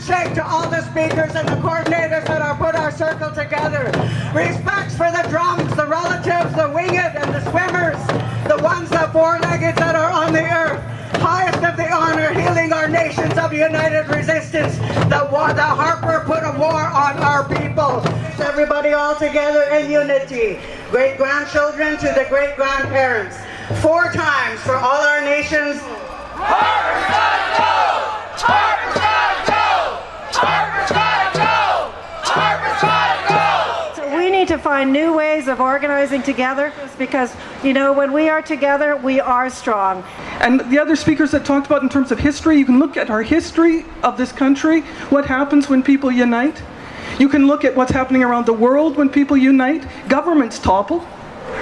handshake to all the speakers and the coordinators that are put our circle together. Respects for the drums, the relatives, the winged and the swimmers, the ones that four-legged that are on the earth. Highest of the honor, healing our nations of united resistance. The Harper put a war on our people. Everybody all together in unity. Great-grandchildren to the great-grandparents. 4 times for all our nations. Harper's gotta go! Harper's gotta go! Harper's gotta go! Harper's gotta go! So we need to find new ways of organizing together because, you know, when we are together, we are strong. And the other speakers that talked about in terms of history, you can look at our history of this country, what happens when people unite. You can look at what's happening around the world when people unite. Governments topple.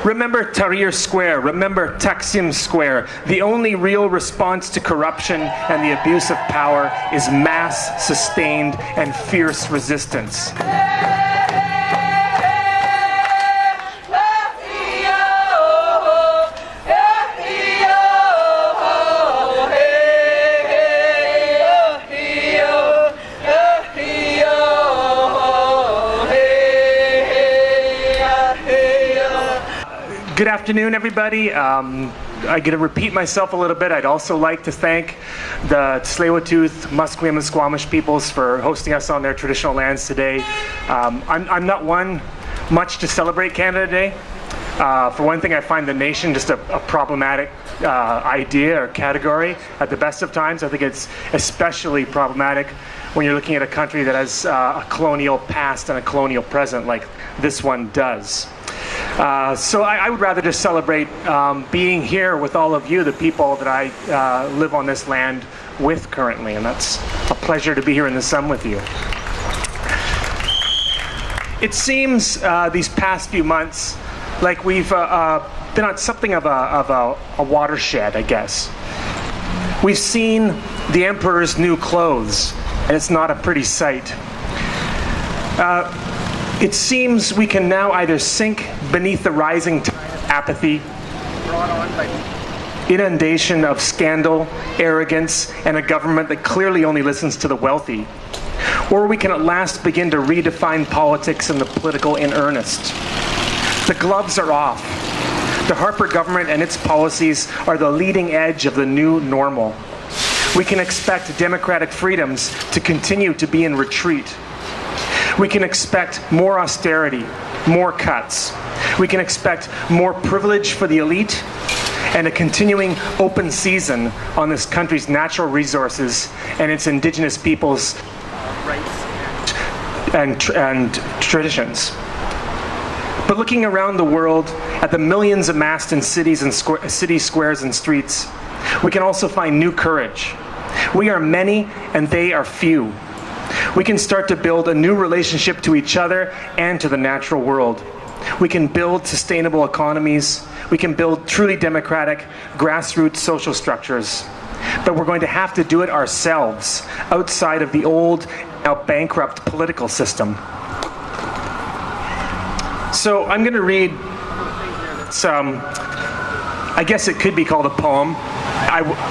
Remember Tahrir Square, remember Taksim Square. The only real response to corruption and the abuse of power is mass, sustained, and fierce resistance. Good afternoon, everybody. I get to repeat myself a little bit. I'd also like to thank the Tsleil-Waututh, Musqueam, and Squamish peoples for hosting us on their traditional lands today. I'm not one much to celebrate Canada Day. For one thing, I find the nation just a problematic idea or category at the best of times. I think it's especially problematic when you're looking at a country that has a colonial past and a colonial present like this one does. So I would rather just celebrate being here with all of you, the people that I live on this land with currently, and that's a pleasure to be here in the sun with you. It seems these past few months like we've been on something of a watershed, I guess. We've seen the Emperor's new clothes, and it's not a pretty sight. It seems we can now either sink beneath the rising tide of apathy brought on by the inundation of scandal, arrogance, and a government that clearly only listens to the wealthy, or we can at last begin to redefine politics and the political in earnest. The gloves are off. The Harper government and its policies are the leading edge of the new normal. We can expect democratic freedoms to continue to be in retreat. We can expect more austerity, more cuts. We can expect more privilege for the elite and a continuing open season on this country's natural resources and its indigenous peoples' rights and traditions. But looking around the world at the millions amassed in cities and city squares and streets, we can also find new courage. We are many and they are few. We can start to build a new relationship to each other and to the natural world. We can build sustainable economies. We can build truly democratic, grassroots social structures. But we're going to have to do it ourselves, outside of the old, now bankrupt political system. So I'm going to read some, I guess it could be called a poem.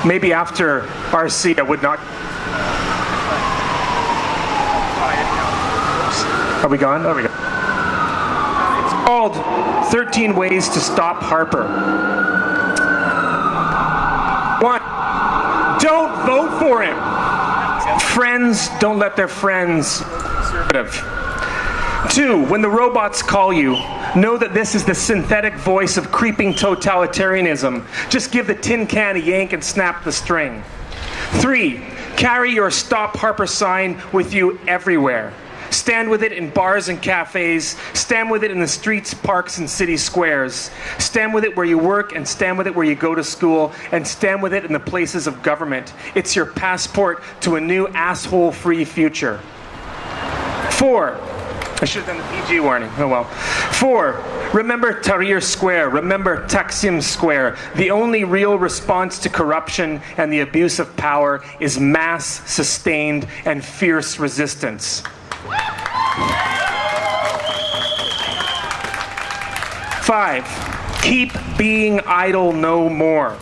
Maybe after RC I would not. Are we gone? Oh, we go. It's called 13 Ways to Stop Harper. 1. Don't vote for him. Friends don't let their friends. 2. When the robots call you, know that this is the synthetic voice of creeping totalitarianism. Just give the tin can a yank and snap the string. 3. Carry your Stop Harper sign with you everywhere. Stand with it in bars and cafes. Stand with it in the streets, parks, and city squares. Stand with it where you work, and stand with it where you go to school, and stand with it in the places of government. It's your passport to a new asshole-free future. 4. I should have done the PG warning. Oh well. 4. Remember Tahrir Square. Remember Taksim Square. The only real response to corruption and the abuse of power is mass, sustained, and fierce resistance. 5. Keep being idle no more.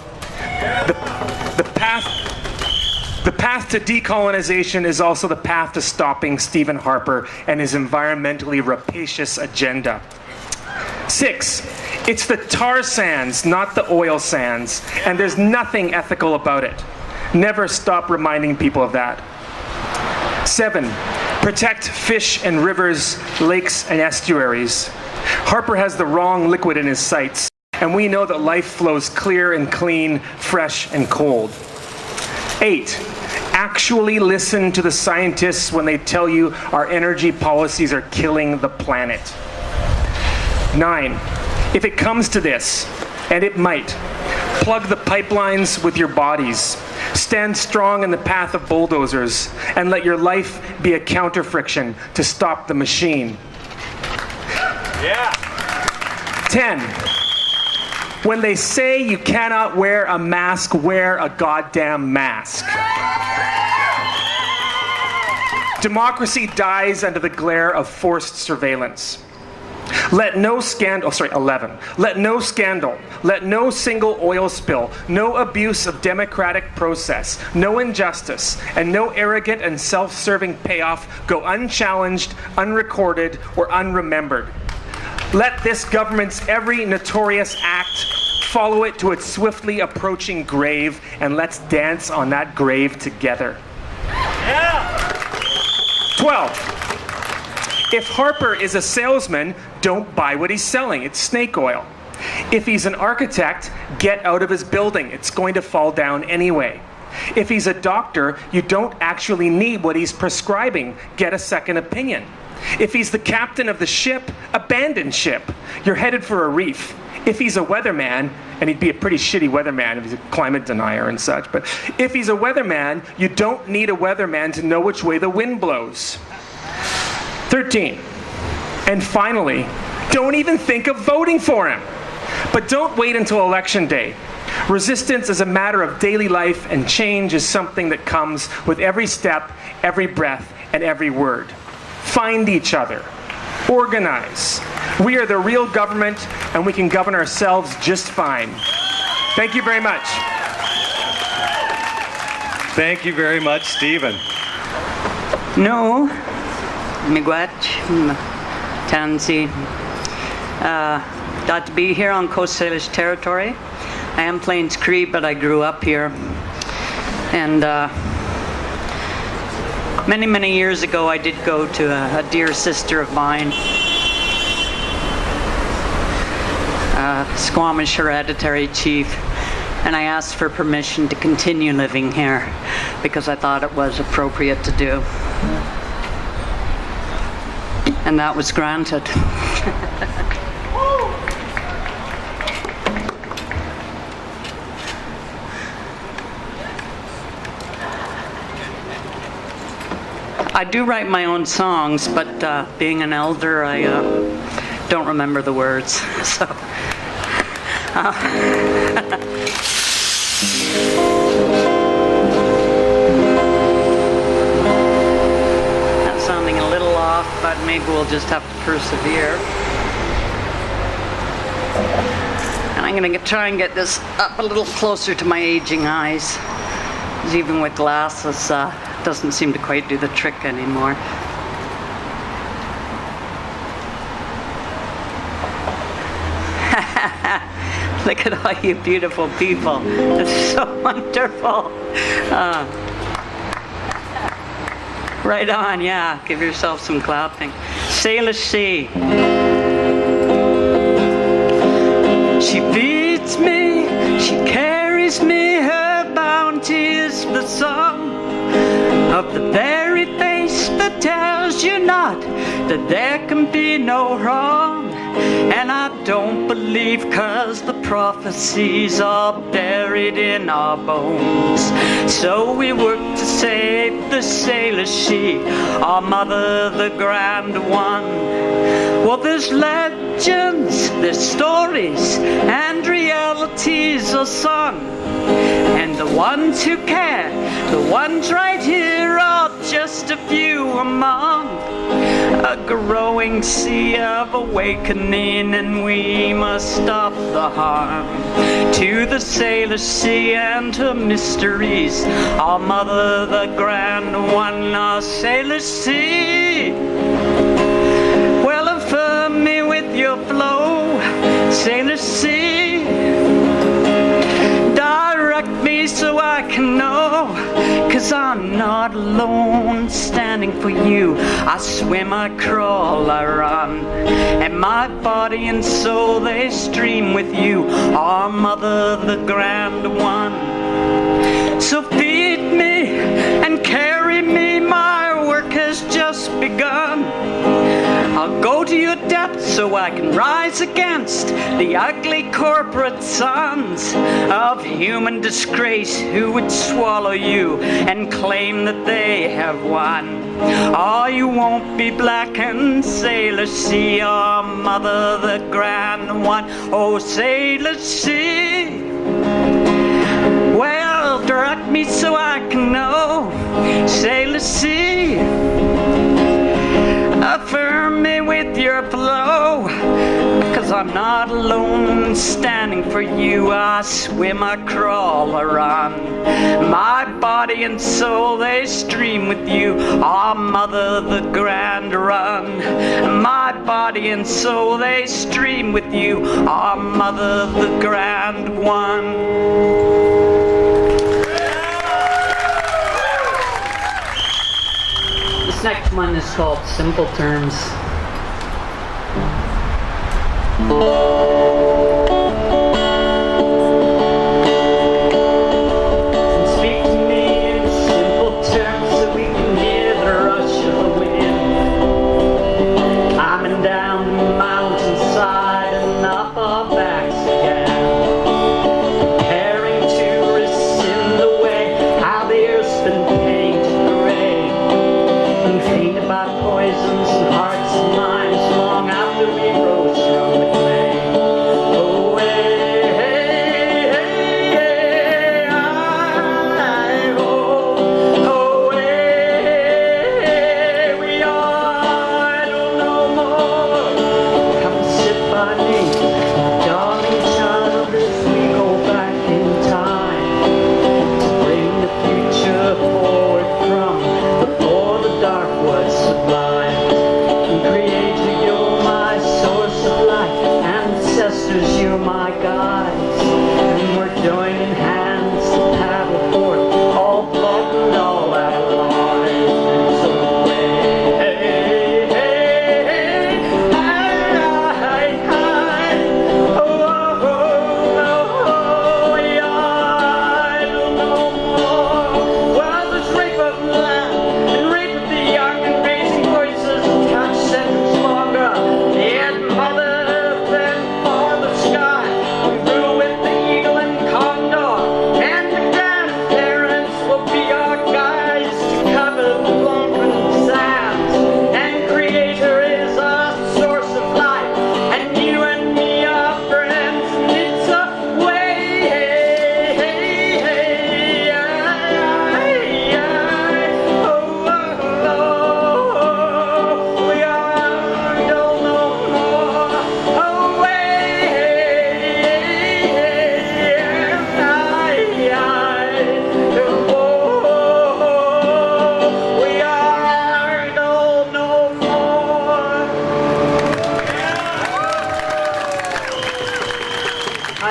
The path The path to decolonization is also the path to stopping Stephen Harper and his environmentally rapacious agenda. 6, it's the tar sands, not the oil sands, and there's nothing ethical about it. Never stop reminding people of that. 7, protect fish and rivers, lakes and estuaries. Harper has the wrong liquid in his sights, and we know that life flows clear and clean, fresh and cold. 8, actually listen to the scientists when they tell you our energy policies are killing the planet. 9, if it comes to this, and it might, plug the pipelines with your bodies. Stand strong in the path of bulldozers, and let your life be a counter-friction to stop the machine. Yeah. 10, when they say you cannot wear a mask, wear a goddamn mask. Democracy dies under the glare of forced surveillance. Let no scandal, 11. Let no scandal, let no single oil spill, no abuse of democratic process, no injustice, and no arrogant and self-serving payoff go unchallenged, unrecorded, or unremembered. Let this government's every notorious act follow it to its swiftly approaching grave, and let's dance on that grave together. Yeah. 12. If Harper is a salesman, don't buy what he's selling. It's snake oil. If he's an architect, get out of his building. It's going to fall down anyway. If he's a doctor, you don't actually need what he's prescribing. Get a second opinion. If he's the captain of the ship, abandon ship. You're headed for a reef. If he's a weatherman, and he'd be a pretty shitty weatherman if he's a climate denier and such, but if he's a weatherman, you don't need a weatherman to know which way the wind blows. 13, and finally, don't even think of voting for him. But don't wait until election day. Resistance is a matter of daily life, and change is something that comes with every step, every breath, and every word. Find each other. Organize. We are the real government, and we can govern ourselves just fine. Thank you very much. Thank you very much, Stephen. No, miigwech, Tansy. Got to be here on Coast Salish Territory. I am Plains Cree, but I grew up here. And many, many years ago, I did go to a dear sister of mine, Squamish Hereditary chief, and I asked for permission to continue living here because I thought it was appropriate to do. And that was granted. I do write my own songs, but being an elder, I don't remember the words. So, that's sounding a little off, but maybe we'll just have to persevere. And I'm going to try and get this up a little closer to my aging eyes. Because even with glasses, doesn't seem to quite do the trick anymore. Look at all you beautiful people. It's so wonderful. Right on, yeah. Give yourself some clapping. Salish Sea. She feeds me, she carries me, her bounty is the song of the very face that tells you not that there can be no wrong. And I don't believe 'cause the prophecies are buried in our bones. So we work to save the Salish Sea, our mother, the grand one. Well, there's legends, there's stories, and realities are sung. And the ones who care, the ones right here, are just a few among a growing sea of awakening, and we must stop the harm to the Salish Sea and her mysteries. Our mother, the grand one, our Salish Sea. Well, affirm me with your flow, Salish Sea. Direct me so I can know, 'cause I'm not alone standing for you. I swim, I crawl, I run, and my body and soul, they stream with you, our mother, the grand one. So feed me and carry me, my work has just begun. I'll go to your depths so I can rise against the ugly corporate sons of human disgrace who would swallow you and claim that they have won. Oh, you won't be blackened, Salish Sea, our mother, the grand one. Oh, Salish Sea. Well, direct me so I can know, Salish Sea. Affirm me with your flow, 'cause I'm not alone standing for you. I swim, I crawl, I run, my body and soul, they stream with you, our mother, the grand run. My body and soul, they stream with you, our mother, the grand one. This next one is called Simple Terms. Speak to me in simple terms so we can hear the rush of the wind. Climbing down the mountainside and up our backs again. Comparing tourists in the way, how the earth's been painted gray. Fainted by poisons and hearts and minds long after we rose from the clay. Oh, hey, hey, hey, oh, oh, hey, we are, I don't know more. Come sit by me, darling child, as we go back in time to bring the future forward from before the dark was sublime. And Creator, you're my source of life, ancestors, you're my guides, and we're joining hands to paddle forth, all blood and all our lives. So hey, hey, hey, hi, hi, hi, oh, oh, oh, oh, yeah, I don't know more. Well, there's rape of land and rape of the young, and raising voices and touch sentence longer. Yet mother than father sky, we rule with the eagle and condor, and the grandparents will be our guides to cover the Longan sands. And Creator is our source of life, and you and me are friends, and it's a way, hey, hey, hey, oh, oh, oh, we are, don't know more, oh, way, we are, don't know more.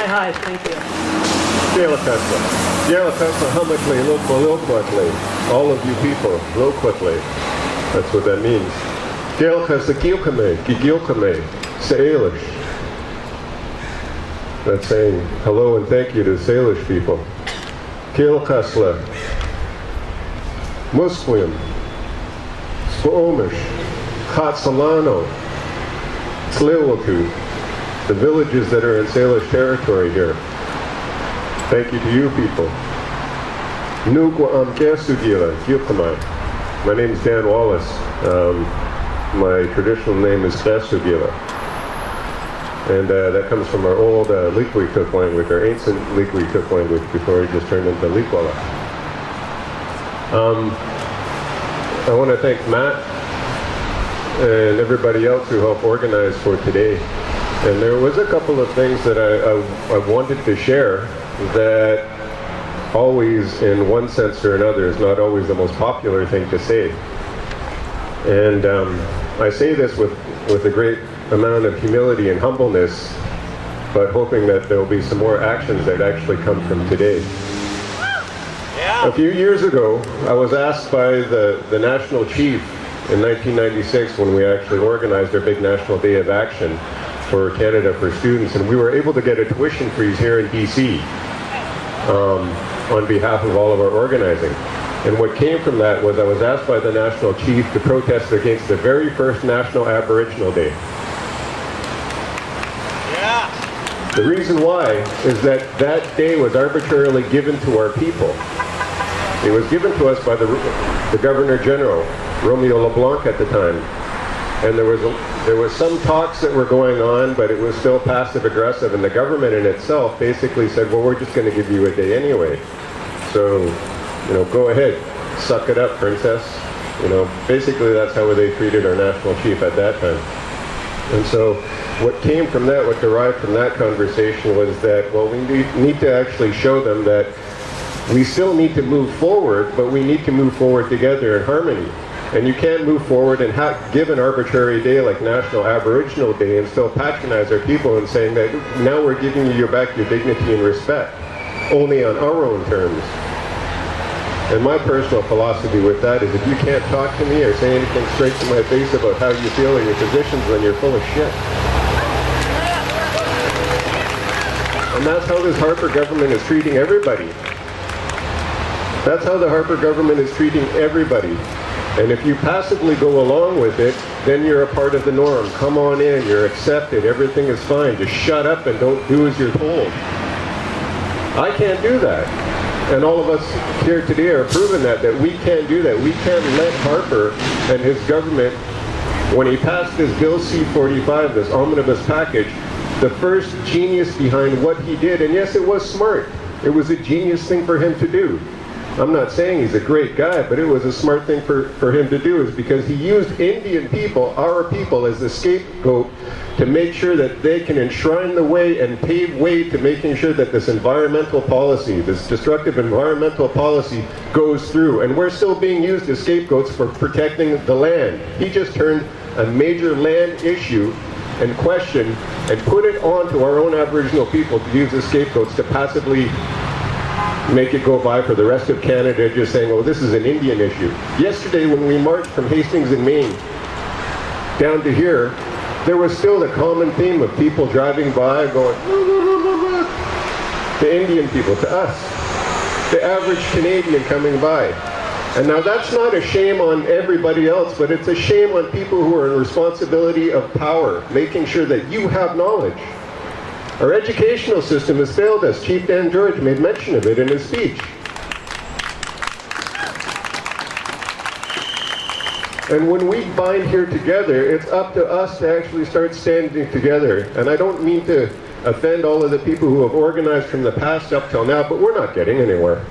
Hi, thank you. Yelapesa, hamikli, loquatli. All of you people, loquatli. That's what that means. Gelkas the Gilkame, Gigilkame, Salish. That's saying hello and thank you to Salish people. Kilkasla, Muslim, Squamish, Katsalano, Sliwaku, the villages that are in Salish territory here. Thank you to you people. Nugwa Amkasugila, Gilkamai. My name is Dan Wallace. My traditional name is Kasugila. And that comes from our old Liquicook language, our ancient Liquicook language, before it just turned into Likwala. I want to thank Matt and everybody else who helped organize for today. And there was a couple of things that I wanted to share that always, in one sense or another, is not always the most popular thing to say. And I say this with a great amount of humility and humbleness, but hoping that there will be some more actions that actually come from today. Yeah. A few years ago, I was asked by the national chief in 1996 when we actually organized our big National Day of Action for Canada for Students, and we were able to get a tuition freeze here in BC on behalf of all of our organizing. And what came from that was I was asked by the national chief to protest against the very first National Aboriginal Day. Yeah. The reason why is that that day was arbitrarily given to our people. It was given to us by the Governor General, Romeo LeBlanc at the time. And there was some talks that were going on, but it was still passive aggressive, and the government in itself basically said, well, we're just going to give you a day anyway. So, go ahead, suck it up, princess. Basically that's how they treated our national chief at that time. And so what came from that, what derived from that conversation was that, well, we need to actually show them that we still need to move forward, but we need to move forward together in harmony. And you can't move forward and give an arbitrary day like National Aboriginal Day and still patronize our people and saying that now we're giving you back your dignity and respect, only on our own terms. And my personal philosophy with that is if you can't talk to me or say anything straight to my face about how you feel or your positions, then you're full of shit. And that's how this Harper government is treating everybody. That's how the Harper government is treating everybody. And if you passively go along with it, then you're a part of the norm. Come on in, you're accepted, everything is fine. Just shut up and don't do as you're told. I can't do that. And all of us here today are proving that we can't do that. We can't let Harper and his government, when he passed this Bill C-45, this omnibus package, the first genius behind what he did, and yes, it was smart. It was a genius thing for him to do. I'm not saying he's a great guy, but it was a smart thing for him to do, is because he used Indian people, our people, as the scapegoat to make sure that they can enshrine the way and pave way to making sure that this environmental policy, this destructive environmental policy goes through. And we're still being used as scapegoats for protecting the land. He just turned a major land issue and question and put it onto our own Aboriginal people to use as scapegoats to passively make it go by for the rest of Canada, just saying, oh, this is an Indian issue. Yesterday when we marched from Hastings in Maine down to here, there was still the common theme of people driving by going, to Indian people, to us, the average Canadian coming by. And now that's not a shame on everybody else, but it's a shame on people who are in responsibility of power, making sure that you have knowledge. Our educational system has failed us. Chief Dan George made mention of it in his speech. And when we bind here together, it's up to us to actually start standing together. And I don't mean to offend all of the people who have organized from the past up till now, but we're not getting anywhere.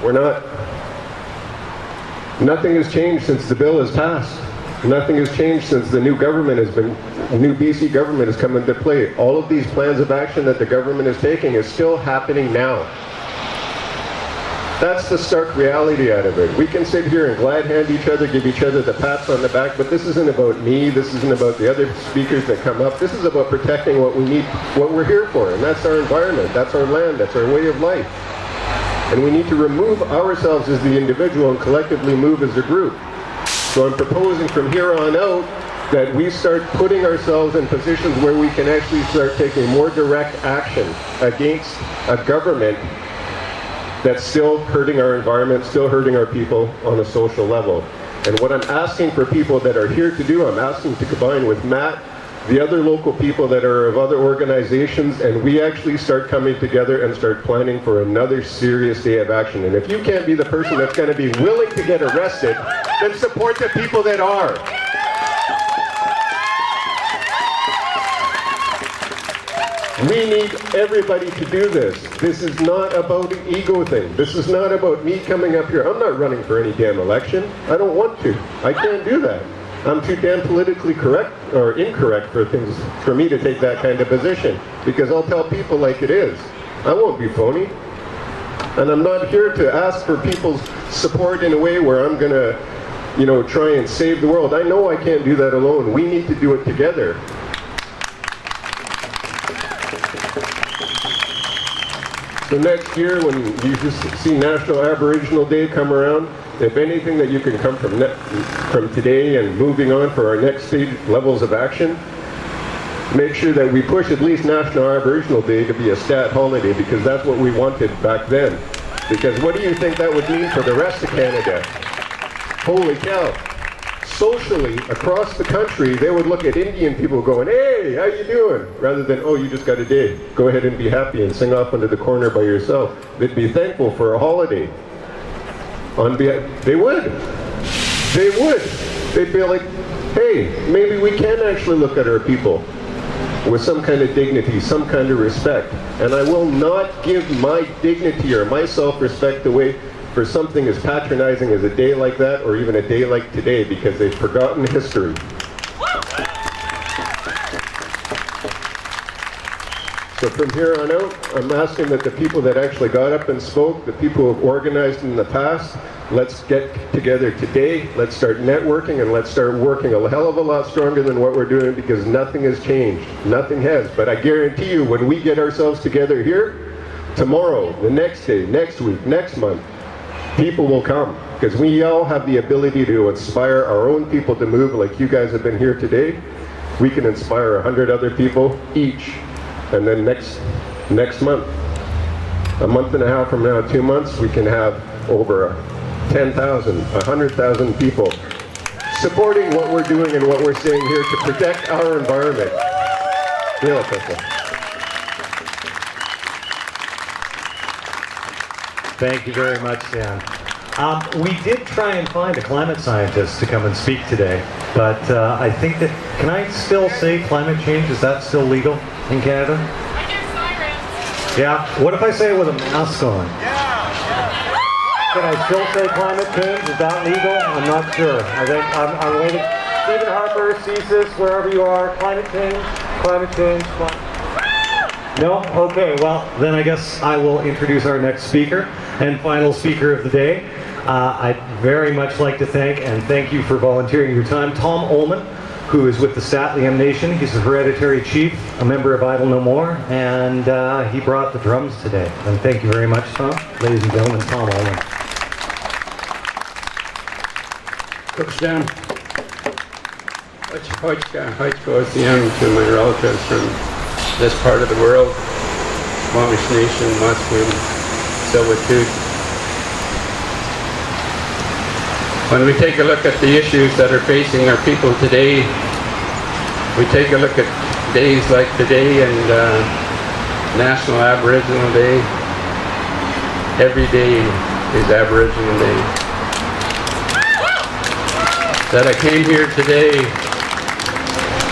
We're not. Nothing has changed since the bill has passed. Nothing has changed since the new government new BC government has come into play. All of these plans of action that the government is taking is still happening now. That's the stark reality out of it. We can sit here and glad hand each other, give each other the pats on the back, but this isn't about me, this isn't about the other speakers that come up. This is about protecting what we need, what we're here for, and that's our environment, that's our land, that's our way of life. And we need to remove ourselves as the individual and collectively move as a group. So I'm proposing from here on out that we start putting ourselves in positions where we can actually start taking more direct action against a government that's still hurting our environment, still hurting our people on a social level. And what I'm asking for people that are here to do, I'm asking to combine with Matt, the other local people that are of other organizations, and we actually start coming together and start planning for another serious day of action. And if you can't be the person that's going to be willing to get arrested, then support the people that are. We need everybody to do this. This is not about an ego thing. This is not about me coming up here. I'm not running for any damn election. I don't want to. I can't do that. I'm too damn politically correct or incorrect for me to take that kind of position, because I'll tell people like it is. I won't be phony. And I'm not here to ask for people's support in a way where I'm gonna, try and save the world. I know I can't do that alone. We need to do it together. So next year, when you just see National Aboriginal Day come around, if anything that you can come from today and moving on for our next stage levels of action, make sure that we push at least National Aboriginal Day to be a stat holiday, because that's what we wanted back then. Because what do you think that would mean for the rest of Canada? Holy cow. Socially, across the country, they would look at Indian people going, "Hey, how you doing?" Rather than, "Oh, you just got a day. Go ahead and be happy and sing off into the corner by yourself." They'd be thankful for a holiday. They would. They would. They'd be like, "Hey, maybe we can actually look at our people with some kind of dignity, some kind of respect." And I will not give my dignity or my self-respect away for something as patronizing as a day like that, or even a day like today, because they've forgotten history. So from here on out, I'm asking that the people that actually got up and spoke, the people who have organized in the past, let's get together today, let's start networking, and let's start working a hell of a lot stronger than what we're doing, because nothing has changed. Nothing has. But I guarantee you, when we get ourselves together here, tomorrow, the next day, next week, next month, people will come, because we all have the ability to inspire our own people to move like you guys have been here today. We can inspire 100 other people each. And then next month, a month and a half from now, 2 months, we can have over 10,000, 100,000 people supporting what we're doing and what we're saying here to protect our environment. Real official. Thank you very much, Dan. We did try and find a climate scientist to come and speak today, but I think that, can I still say climate change? Is that still legal in Canada? I get sirens. Yeah. What if I say it with a mask on? Can I still say climate change? Is that legal? I'm not sure. I think I'm waiting. Stephen Harper, CSIS, wherever you are, climate change. No? Okay, well, then I guess I will introduce our next speaker and final speaker of the day. I'd very much like to thank you for volunteering your time, Tom Oleman, who is with the Statlium Nation. He's a hereditary chief, a member of Idle No More, and he brought the drums today. And thank you very much, Tom. Ladies and gentlemen, Tom Oleman. Cookstown. To my relatives from this part of the world, Squamish Nation, Musqueam, Tsleil-Waututh. When we take a look at the issues that are facing our people today, we take a look at days like today and National Aboriginal Day. Every day is Aboriginal Day. That I came here today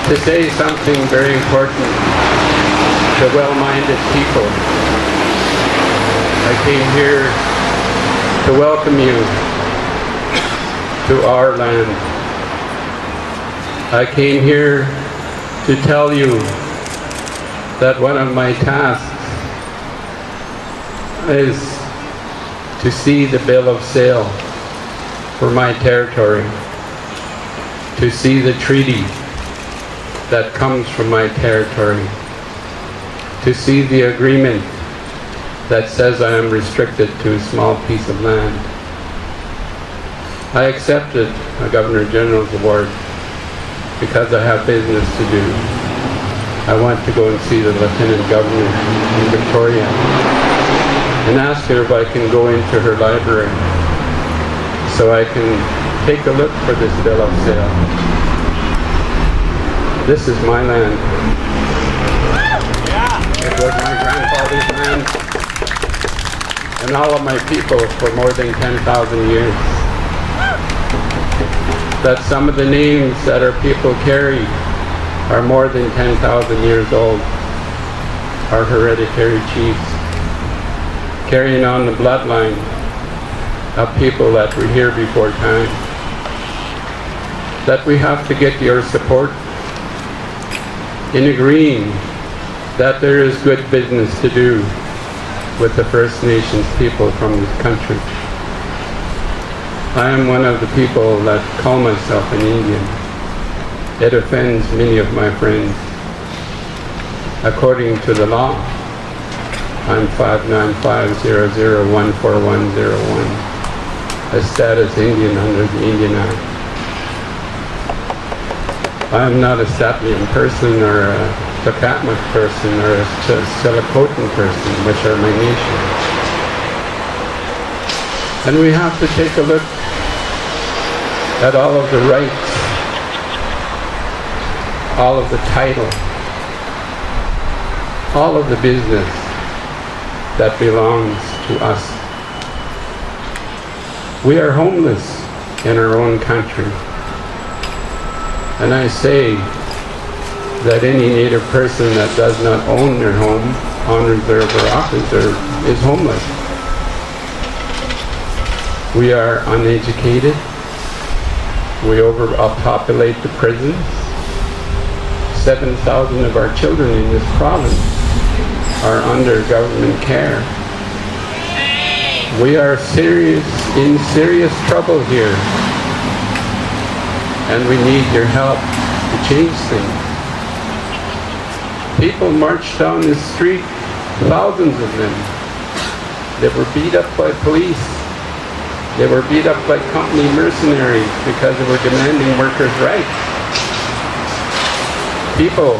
to say something very important to well-minded people. I came here to welcome you to our land. I came here to tell you that one of my tasks is to see the bill of sale for my territory, to see the treaty that comes from my territory, to see the agreement that says I am restricted to a small piece of land. I accepted a Governor General's award because I have business to do. I want to go and see the Lieutenant Governor in Victoria and ask her if I can go into her library so I can take a look for this bill of sale. This is my land. It was my grandfather's land and all of my people for more than 10,000 years. That some of the names that our people carry are more than 10,000 years old. our hereditary chiefs, carrying on the bloodline of people that were here before time, that we have to get your support in agreeing that there is good business to do with the First Nations people from this country. I am one of the people that call myself an Indian. It offends many of my friends. According to the law, I'm 59500141101, a status Indian under the Indian Act. I am not a Statlium person or a Tokatmak person or a Silicotan person, which are my nation. And we have to take a look at all of the rights, all of the title, all of the business that belongs to us. We are homeless in our own country. And I say that any Native person that does not own their home, on reserve or off reserve, is homeless. We are uneducated. We overpopulate the prisons. 7,000 of our children in this province are under government care. We are in serious trouble here. And we need your help to change things. People marched down the street, thousands of them. They were beat up by police. They were beat up by company mercenaries because they were demanding workers' rights. People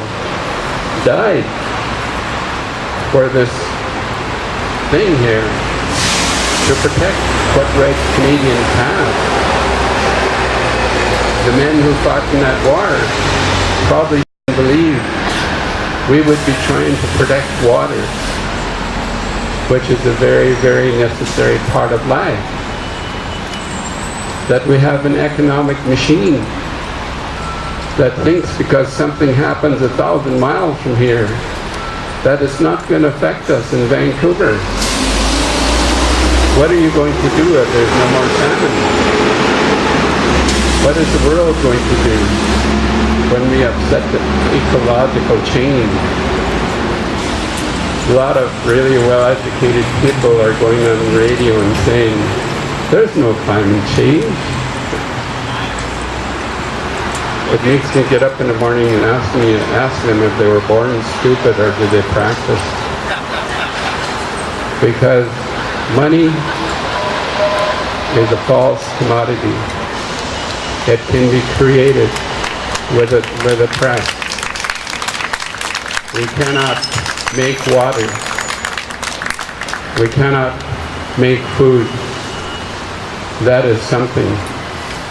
died for this thing here to protect what rights Canadians have. The men who fought in that war probably didn't believe we would be trying to protect water, which is a very, very necessary part of life. That we have an economic machine that thinks because something happens 1,000 miles from here, that it's not going to affect us in Vancouver. What are you going to do if there's no more salmon? What is the world going to do when we upset the ecological chain? A lot of really well-educated people are going on the radio and saying, there's no climate change. It makes me get up in the morning and ask them if they were born stupid or did they practice. Because money is a false commodity. It can be created with a press. We cannot make water. We cannot make food. That is something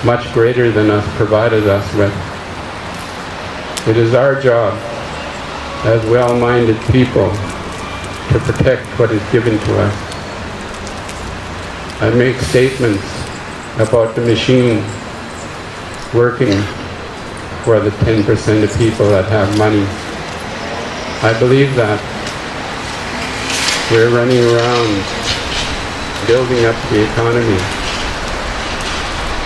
much greater than us provided us with. It is our job as well-minded people to protect what is given to us. I make statements about the machine working for the 10% of people that have money. I believe that. We're running around building up the economy,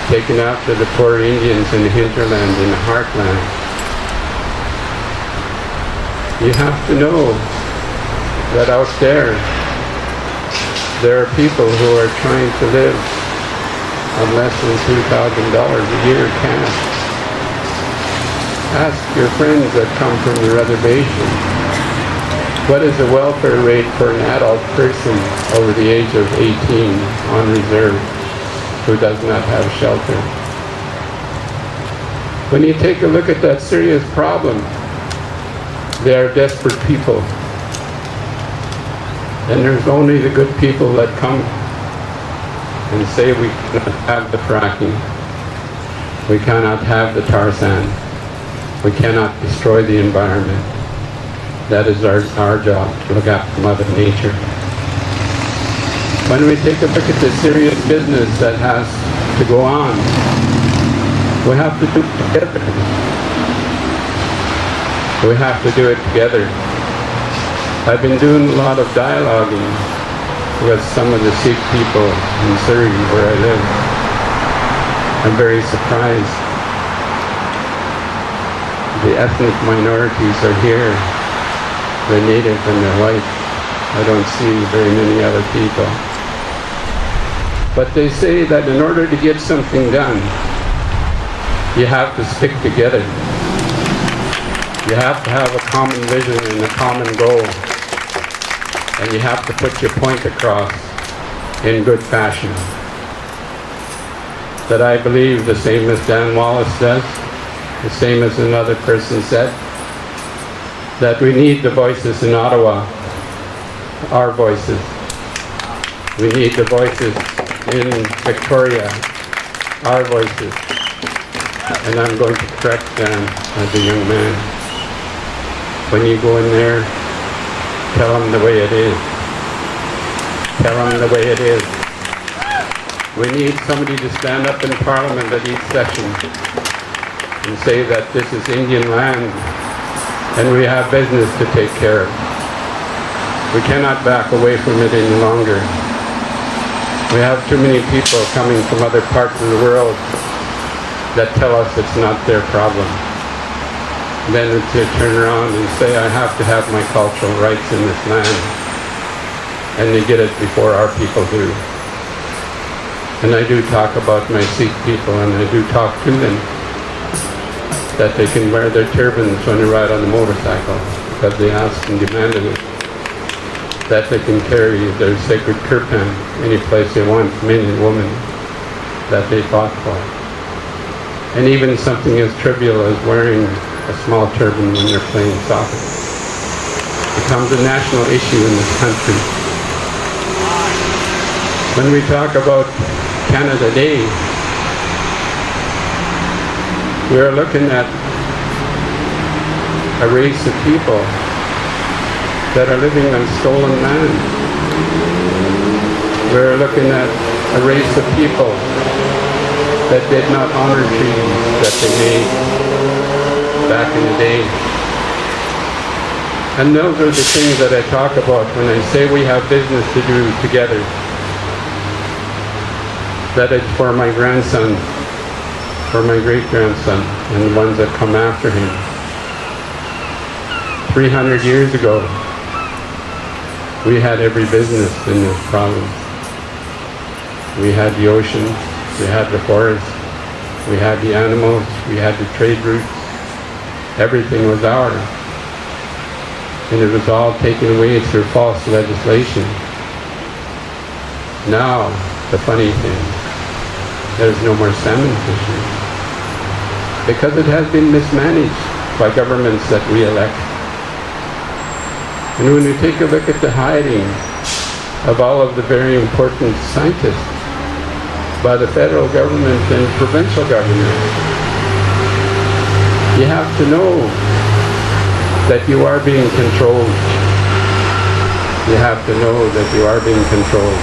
taking after the poor Indians in the hinterland, in the heartland. You have to know that out there are people who are trying to live on less than $2,000 a year cash. Ask your friends that come from the reservation, what is the welfare rate for an adult person over the age of 18 on reserve who does not have shelter? When you take a look at that serious problem, they are desperate people. And there's only the good people that come and say we cannot have the fracking. We cannot have the tar sand. We cannot destroy the environment. That is our job, to look after Mother Nature. When we take a look at the serious business that has to go on, we have to do it together. We have to do it together. I've been doing a lot of dialoguing with some of the Sikh people in Surrey where I live. I'm very surprised. The ethnic minorities are here. They're native and they're white. I don't see very many other people. But they say that in order to get something done, you have to stick together. You have to have a common vision and a common goal. And you have to put your point across in good fashion. That I believe the same as Dan Wallace does, the same as another person said, that we need the voices in Ottawa, our voices. We need the voices in Victoria, our voices. And I'm going to correct Dan as a young man. When you go in there, tell them the way it is. Tell them the way it is. We need somebody to stand up in Parliament at each session and say that this is Indian land and we have business to take care of. We cannot back away from it any longer. We have too many people coming from other parts of the world that tell us it's not their problem. Then to turn around and say, I have to have my cultural rights in this land. And they get it before our people do. And I do talk about my Sikh people, and I do talk to them that they can wear their turbans when they ride on the motorcycle, because they asked and demanded it. That they can carry their sacred kirpan any place they want, men and women, that they fought for. And even something as trivial as wearing a small turban when they're playing soccer becomes a national issue in this country. When we talk about Canada Day, we are looking at a race of people that are living on stolen land. We're looking at a race of people that did not honor treaties that they made back in the day. And those are the things that I talk about when I say we have business to do together. That it's for my grandson, for my great-grandson, and the ones that come after him. 300 years ago, we had every business in this province. We had the ocean, we had the forest, we had the animals, we had the trade routes. Everything was ours. And it was all taken away through false legislation. Now, the funny thing, there's no more salmon fishing. Because it has been mismanaged by governments that we elect. And when we take a look at the hiding of all of the very important scientists by the federal government and provincial government, you have to know that you are being controlled. You have to know that you are being controlled.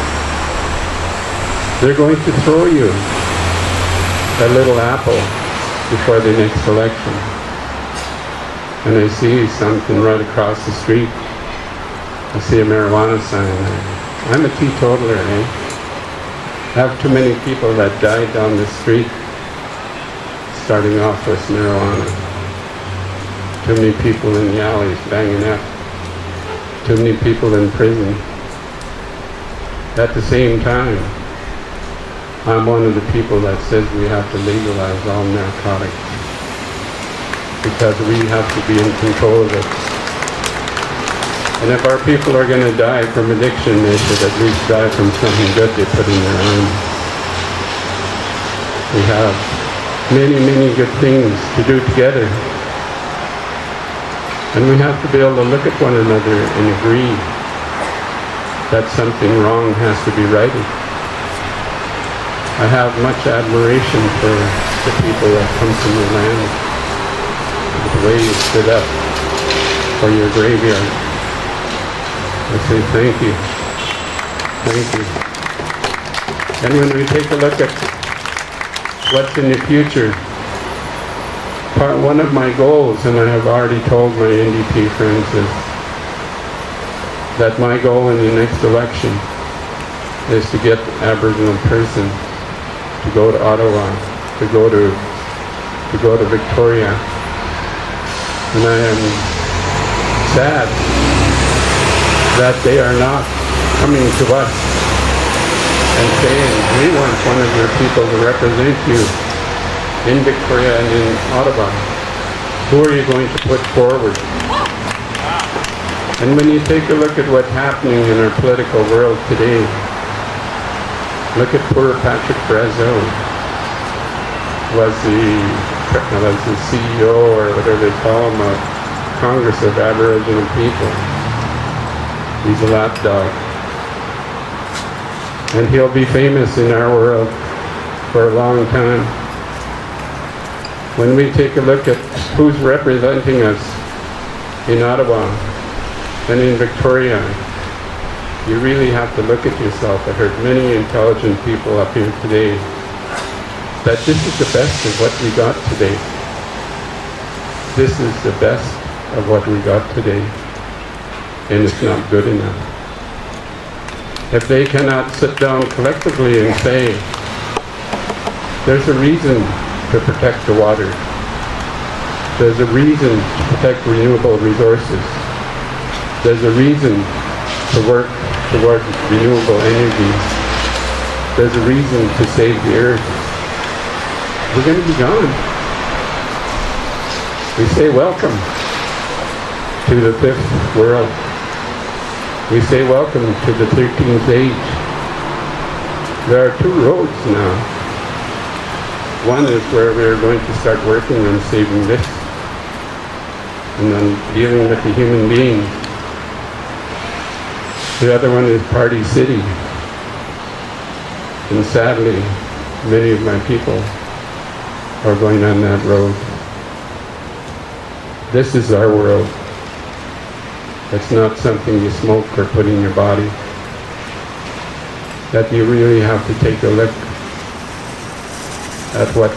They're going to throw you a little apple before the next election. And I see something right across the street. I see a marijuana sign there. I'm a teetotaler, eh? I have too many people that died down the street starting off with marijuana. Too many people in the alleys banging up. Too many people in prison. At the same time, I'm one of the people that says we have to legalize all narcotics because we have to be in control of it. And if our people are going to die from addiction, they should at least die from something good they put in their arms. We have many, many good things to do together. And we have to be able to look at one another and agree that something wrong has to be righted. I have much admiration for the people that come from your land, the way you stood up for your graveyard. I say thank you. Thank you. And when we take a look at what's in the future, one of my goals, and I have already told my NDP friends, is that my goal in the next election is to get the Aboriginal person to go to Ottawa, to go to Victoria. And I am sad that they are not coming to us and saying, we want one of your people to represent you in Victoria and in Ottawa. Who are you going to put forward? And when you take a look at what's happening in our political world today, look at poor Patrick Brazeau, was the CEO or whatever they call him of Congress of Aboriginal People. He's a lapdog. And he'll be famous in our world for a long time. When we take a look at who's representing us in Ottawa and in Victoria, you really have to look at yourself. I heard many intelligent people up here today that this is the best of what we got today. This is the best of what we got today, and it's not good enough. If they cannot sit down collectively and say, there's a reason to protect the water, there's a reason to protect renewable resources, there's a reason to work towards renewable energy, there's a reason to save the earth, we're going to be gone. We say welcome to the 5th world. We say welcome to the 13th age. There are 2 roads now. One is where we're going to start working on saving this and on dealing with the human beings. The other one is Party City. And sadly, many of my people are going on that road. This is our world. It's not something you smoke or put in your body. That you really have to take a look at what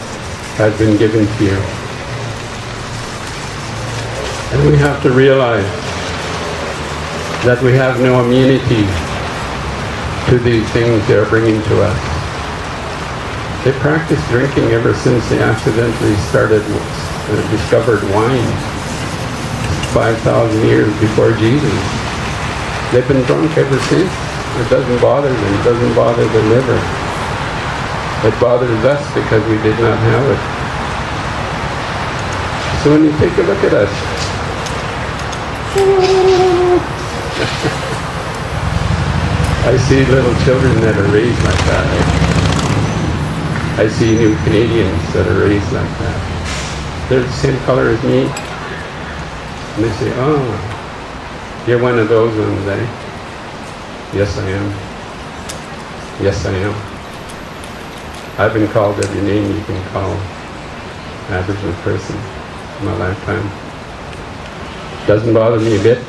has been given to you. And we have to realize that we have no immunity to these things they're bringing to us. They practiced drinking ever since they accidentally discovered wine 5,000 years before Jesus. They've been drunk ever since. It doesn't bother them. It doesn't bother the liver. It bothers us because we did not have it. So when you take a look at us, I see little children that are raised like that. I see new Canadians that are raised like that. They're the same color as me. And they say, oh, you're one of those ones, eh? Yes, I am. Yes, I am. I've been called every name you can call Aboriginal person in my lifetime. Doesn't bother me a bit.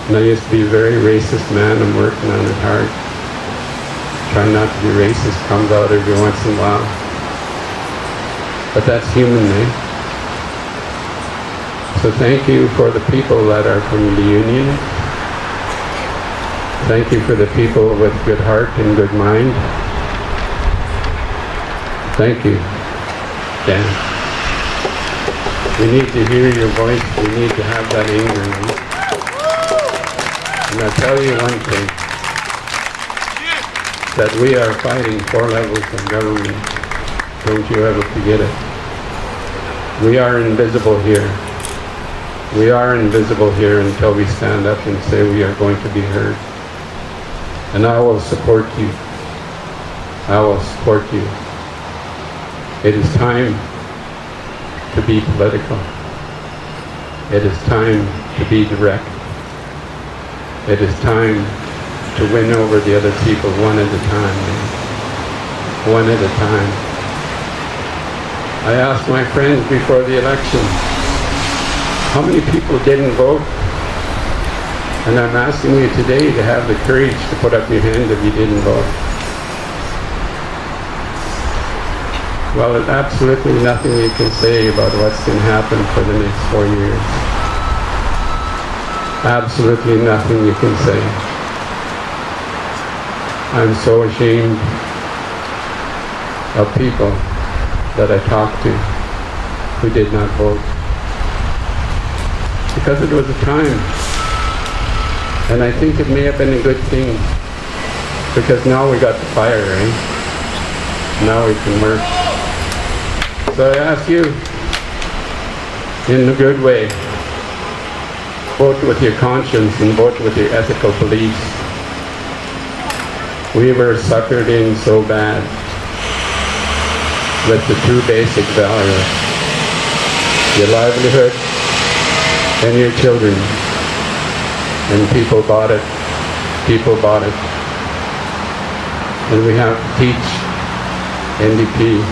And I used to be a very racist man. I'm working on it hard. Trying not to be racist, comes out every once in a while. But that's human, eh? So thank you for the people that are from the Union. Thank you for the people with good heart and good mind. Thank you, Dan. We need to hear your voice. We need to have that anger in us. And I'll tell you one thing, that we are fighting 4 levels of government. Don't you ever forget it. We are invisible here. We are invisible here until we stand up and say we are going to be heard. And I will support you. I will support you. It is time to be political. It is time to be direct. It is time to win over the other people one at a time. One at a time. I asked my friends before the election, how many people didn't vote? And I'm asking you today to have the courage to put up your hand if you didn't vote. Well, there's absolutely nothing you can say about what's going to happen for the next 4 years. absolutely nothing you can say. I'm so ashamed of people that I talked to who did not vote. Because it was a time, and I think it may have been a good thing, because now we got the fire, right? Now we can work. So I ask you, in a good way, vote with your conscience and vote with your ethical beliefs. We were suckered in so bad with the two basic values, your livelihood and your children. And people bought it. People bought it. And we have to teach NDP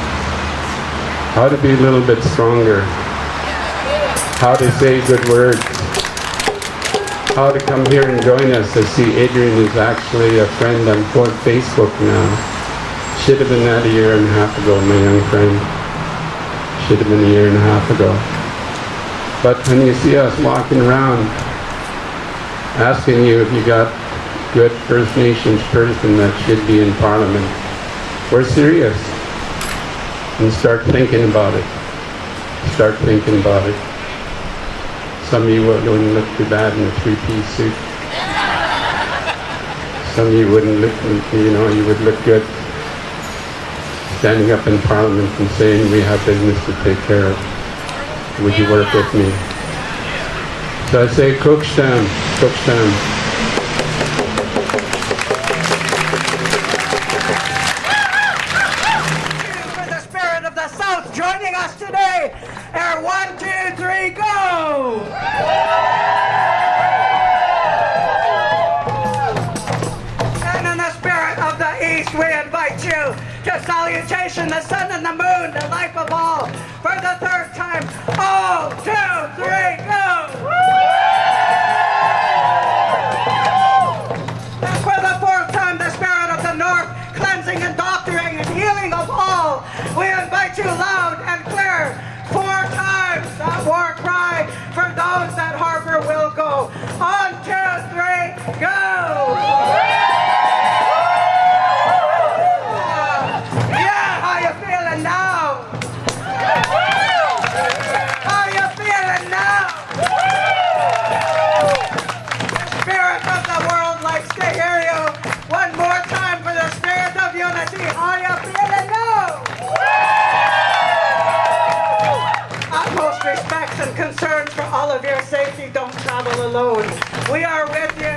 how to be a little bit stronger, how to say good words, how to come here and join us. I see Adrian is actually a friend on Facebook now. Should have been that a year and a half ago, my young friend. Should have been a year and a half ago. But when you see us walking around asking you if you got good First Nations person that should be in Parliament, we're serious. And start thinking about it. Start thinking about it. Some of you wouldn't look too bad in a three-piece suit. Some of you wouldn't look, you would look good standing up in Parliament and saying, we have business to take care of. Would you work with me? So I say, Cookstam, Cookstam. For the spirit of the South joining us today, our 1, 2, 3, go! And in the spirit of the East, we invite you to salutation the sun and the moon, the life of all, for the third time. All, 2, 3, go! And for the fourth time, the spirit of the North, cleansing and doctoring and healing of all, we invite you loud and clear, 4 times that war cry for those that Harper will go. On, 2, 3, go! Yeah, how you feeling now? How you feeling now? The spirit of the world likes to hear you. One more time for the spirit of unity. How you feeling now? Utmost respects and concerns for all of your safety. Don't travel alone. We are with you.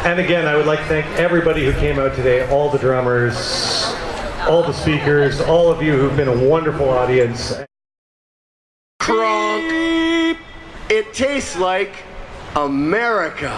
And again, I would like to thank everybody who came out today, all the drummers, all the speakers, all of you who've been a wonderful audience. Kronk. It tastes like America.